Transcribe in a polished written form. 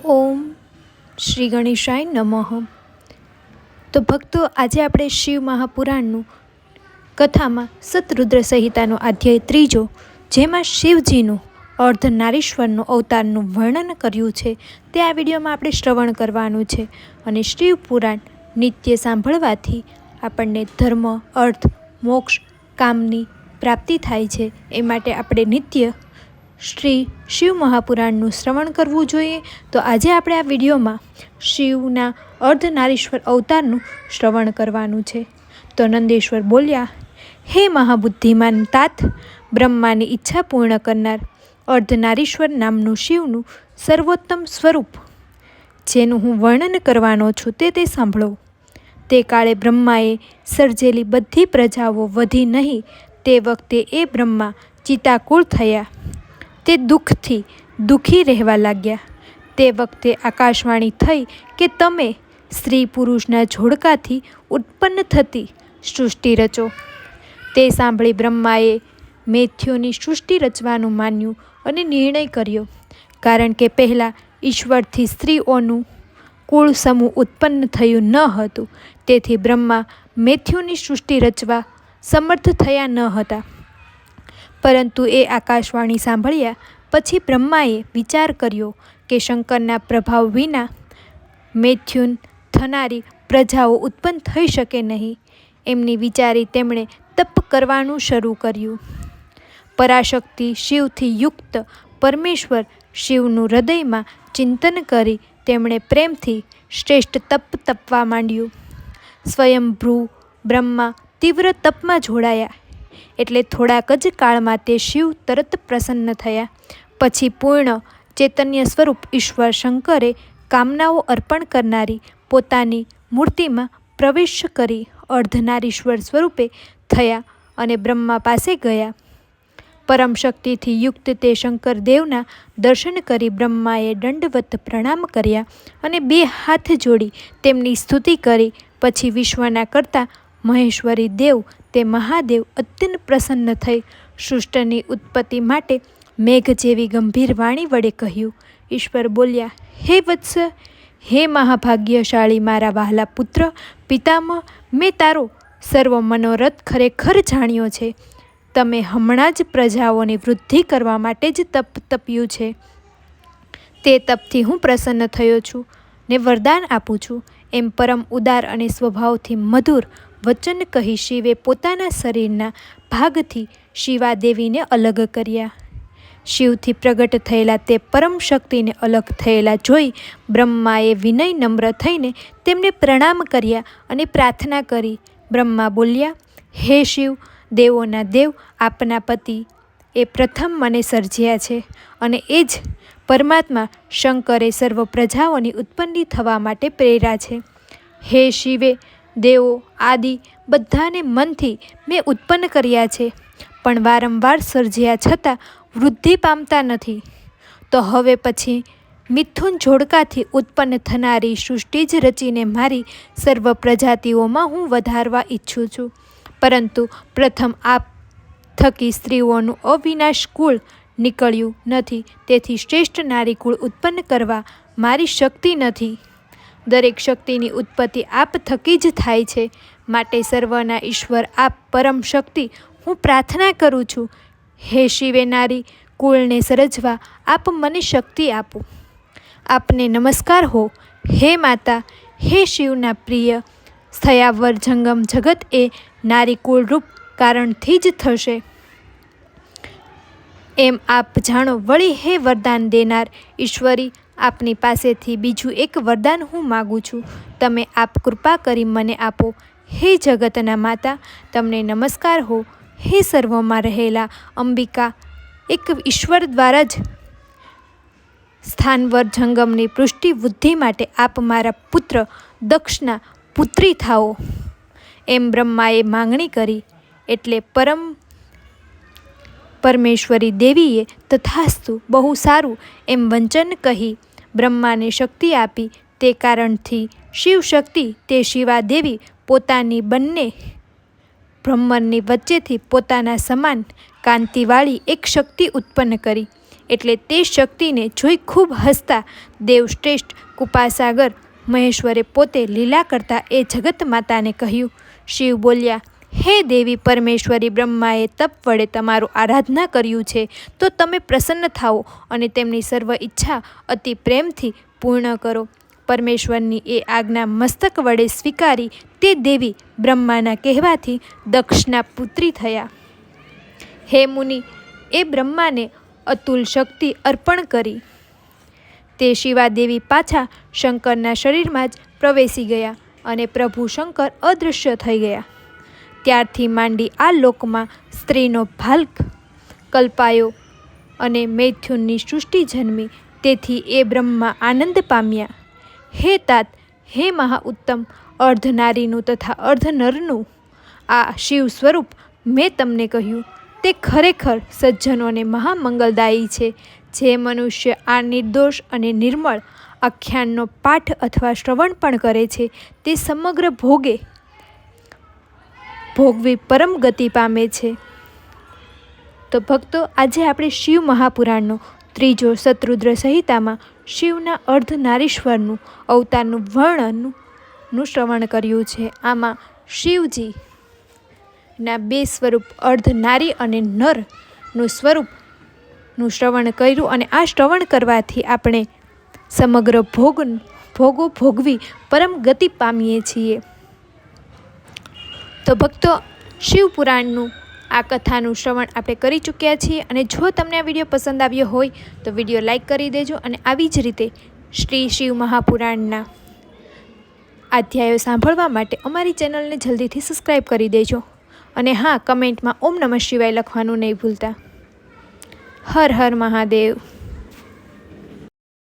ઓમ શ્રી ગણેશાય નમઃ। તો ભક્તો, આજે આપણે શિવ મહાપુરાણનું કથામાં સતરુદ્ર સંહિતાનો અધ્યાય 3, જેમાં શિવજીનું અર્ધનારીશ્વરનું અવતારનું વર્ણન કર્યું છે, તે આ વિડીયોમાં આપણે શ્રવણ કરવાનું છે। અને શિવ પુરાણ નિત્ય સાંભળવાથી આપણને ધર્મ, અર્થ, મોક્ષ, કામની પ્રાપ્તિ થાય છે। એ માટે આપણે નિત્ય શ્રી શિવ મહાપુરાણનું શ્રવણ કરવું જોઈએ। તો આજે આપણે આ વિડીયોમાં શિવના અર્ધનારીશ્વર અવતારનું શ્રવણ કરવાનું છે। તો નંદેશ્વર બોલ્યા, હે મહાબુદ્ધિમાન તાત, બ્રહ્માની ઈચ્છા પૂર્ણ કરનાર અર્ધનારીશ્વર નામનું શિવનું સર્વોત્તમ સ્વરૂપ, જેનું હું વર્ણન કરવાનો છું તે સાંભળો। તે કાળે બ્રહ્માએ સર્જેલી બધી પ્રજાઓ વધી નહીં, તે વખતે એ બ્રહ્મા ચિતાકુળ થયા, તે દુઃખથી દુઃખી રહેવા લાગ્યા। તે વખતે આકાશવાણી થઈ કે તમે સ્ત્રી પુરુષના જોડકાથી ઉત્પન્ન થતી સૃષ્ટિ રચો। તે સાંભળી બ્રહ્માએ મૈથ્યોની સૃષ્ટિ રચવાનું માન્યું અને નિર્ણય કર્યો, કારણ કે પહેલાં ઈશ્વરથી સ્ત્રીઓનું કુળ સમૂહ ઉત્પન્ન થયું ન હતું, તેથી બ્રહ્મા મૈથ્યોની સૃષ્ટિ રચવા સમર્થ થયા ન હતા। પરંતુ એ આકાશવાણી સાંભળ્યા પછી બ્રહ્માએ વિચાર કર્યો કે શંકરના પ્રભાવ વિના મૈથુન થનારી પ્રજાઓ ઉત્પન્ન થઈ શકે નહીં। એમની વિચારી તેમણે તપ કરવાનું શરૂ કર્યું। પરાશક્તિ શિવથી યુક્ત પરમેશ્વર શિવનું હૃદયમાં ચિંતન કરી તેમણે પ્રેમથી શ્રેષ્ઠ તપ તપવા માંડ્યું। સ્વયંભ્રૂ બ્રહ્મા તીવ્ર તપમાં જોડાયા, એટલે થોડાક જ કાળમાં તે શિવ તરત પ્રસન્ન થયા। પછી પૂર્ણ ચૈતન્ય સ્વરૂપ ઈશ્વર શંકરે કામનાઓ અર્પણ કરનારી પોતાની મૂર્તિમાં પ્રવેશ કરી અર્ધનારીશ્વર સ્વરૂપે થયા અને બ્રહ્મા પાસે ગયા। પરમ શક્તિથી યુક્ત તે શંકર દેવના દર્શન કરી બ્રહ્માએ દંડવત પ્રણામ કર્યા અને 2 હાથ જોડી તેમની સ્તુતિ કરી। પછી વિશ્વના કરતા મહેશ્વરી દેવ તે મહાદેવ અત્યંત પ્રસન્ન થઈ સૃષ્ટિની ઉત્પત્તિ માટે મેઘ જેવી ગંભીર વાણી વડે કહ્યું। ઈશ્વર બોલ્યા, હે વત્સ, હે મહાભાગ્યશાળી મારા વહાલા પુત્ર પિતામહ, મેં તારો સર્વ મનોરથ ખરેખર જાણ્યો છે। તમે હમણાં જ પ્રજાઓની વૃદ્ધિ કરવા માટે જ તપ તપ્યું છે। તે તપથી હું પ્રસન્ન થયો છું ને વરદાન આપું છું। એમ પરમ ઉદાર અને સ્વભાવથી મધુર વચન કહી શિવે પોતાના શરીરના ભાગથી શિવાદેવીને અલગ કર્યા। શિવથી પ્રગટ થયેલા તે પરમ શક્તિને અલગ થયેલા જોઈ બ્રહ્માએ વિનય નમ્ર થઈને તેમને પ્રણામ કર્યા અને પ્રાર્થના કરી। બ્રહ્મા બોલ્યા, હે શિવ, દેવોના દેવ, આપના પતિ એ પ્રથમ મને સર્જ્યા છે અને એ જ પરમાત્મા શંકરે સર્વ પ્રજાઓની ઉત્પન્ન થવા માટે પ્રેર્યા છે। હે શિવે, દેવો આદિ બધાને મનથી મેં ઉત્પન્ન કર્યા છે, પણ વારંવાર સર્જ્યા છતાં વૃદ્ધિ પામતા નથી। તો હવે પછી મિથુન જોડકાથી ઉત્પન્ન થનારી સૃષ્ટિ જ રચીને મારી સર્વ પ્રજાતિઓમાં હું વધારવા ઈચ્છું છું। પરંતુ પ્રથમ આપ થકી સ્ત્રીઓનું અવિનાશ કુળ નીકળ્યું નથી, તેથી શ્રેષ્ઠ નારી કુળ ઉત્પન્ન કરવા મારી શક્તિ નથી। દરેક શક્તિની ઉત્પત્તિ આપ થકી જ થાય છે, માટે સર્વના ઈશ્વર આપ પરમ શક્તિ હું પ્રાર્થના કરું છું। હે શિવે, નારી કુળને સર્જવા આપ મને શક્તિ આપો। આપને નમસ્કાર હો, હે માતા, હે શિવના પ્રિય, સ્થયાવર જંગમ જગત એ નારી કુળરૂપ કારણથી જ થશે, એમ આપ જાણો। વળી હે વરદાન દેનાર ઈશ્વરી, આપની પાસેથી બીજું એક વરદાન હું માગું છું, તમે આપ કૃપા કરી મને આપો। હે જગતના માતા, તમને નમસ્કાર હો, હે સર્વમાં રહેલા અંબિકા, એક ઈશ્વર દ્વારા જ સ્થાનવર જંગમની પુષ્ટિ વૃદ્ધિ માટે આપ મારા પુત્ર દક્ષના પુત્રી થાઓ। એમ બ્રહ્માએ માંગણી કરી, એટલે પરમેશ્વરી દેવીએ તથાસ્તુ, બહુ સારું એમ વચન કહી બ્રહ્માને શક્તિ આપી। તે કારણથી શિવ શક્તિ તે શિવાદેવી પોતાની બંને બ્રહ્મણની વચ્ચેથી પોતાના સમાન કાંતિવાળી એક શક્તિ ઉત્પન્ન કરી। એટલે તે શક્તિને જોઈ ખૂબ હસતા દેવશ્રેષ્ઠ કૃપાસાગર મહેશ્વરે પોતે લીલા કરતા એ જગત માતાને કહ્યું. શિવ બોલ્યા, હે દેવી પરમેશ્વરી, બ્રહ્માએ તપ વડે તમારું આરાધના કર્યું છે, તો તમે પ્રસન્ન થાઓ અને તેમની સર્વ ઈચ્છા અતિ પ્રેમથી પૂર્ણ કરો. પરમેશ્વરની એ આજ્ઞા મસ્તક વડે સ્વીકારી તે દેવી બ્રહ્માના કહેવાથી દક્ષના પુત્રી થયા. હે મુનિ, એ બ્રહ્માને અતુલ શક્તિ અર્પણ કરી તે શિવાદેવી પાછા શંકરના શરીરમાં જ પ્રવેશી ગયા અને પ્રભુ શંકર અદૃશ્ય થઈ ગયા. ત્યારથી માંડી આ લોકમાં સ્ત્રીનો ભાલ કલ્પાયો અને મૈથુનની સૃષ્ટિ જન્મી. તેથી એ બ્રહ્મા આનંદ પામ્યા. હે તાત, હે મહાઉત્તમ, અર્ધ નારીનું તથા અર્ધ નરનું આ શિવ સ્વરૂપ મેં તમને કહ્યું તે ખરેખર સજ્જનોને મહામંગલદાયી છે. જે મનુષ્ય આ નિર્દોષ અને નિર્મળ આખ્યાનનો પાઠ અથવા શ્રવણ પણ કરે છે તે સમગ્ર ભોગવી પરમ ગતિ પામે છે. તો ભક્તો, આજે આપણે શિવ મહાપુરાણનો ત્રીજો શતરુદ્ર સંહિતામાં શિવના અર્ધનારીશ્વરનું અવતારનું વર્ણનનું શ્રવણ કર્યું છે. આમાં શિવજીના બે સ્વરૂપ અર્ધનારી અને નરનું સ્વરૂપનું શ્રવણ કર્યું અને આ શ્રવણ કરવાથી આપણે સમગ્ર ભોગો ભોગવી પરમ ગતિ પામીએ છીએ. તો ભક્તો, શિવપુરાણનું આ કથાનું શ્રવણ આપણે કરી ચૂક્યા છીએ અને જો તમને આ વિડીયો પસંદ આવ્યો હોય તો વિડીયો લાઈક કરી દેજો અને આવી જ રીતે શ્રી શિવ મહાપુરાણના અધ્યાયો સાંભળવા માટે અમારી ચેનલને જલ્દીથી સબસ્ક્રાઈબ કરી દેજો અને હા, કમેન્ટમાં ઓમ નમઃ શિવાય લખવાનું નહીં ભૂલતા. હર હર મહાદેવ.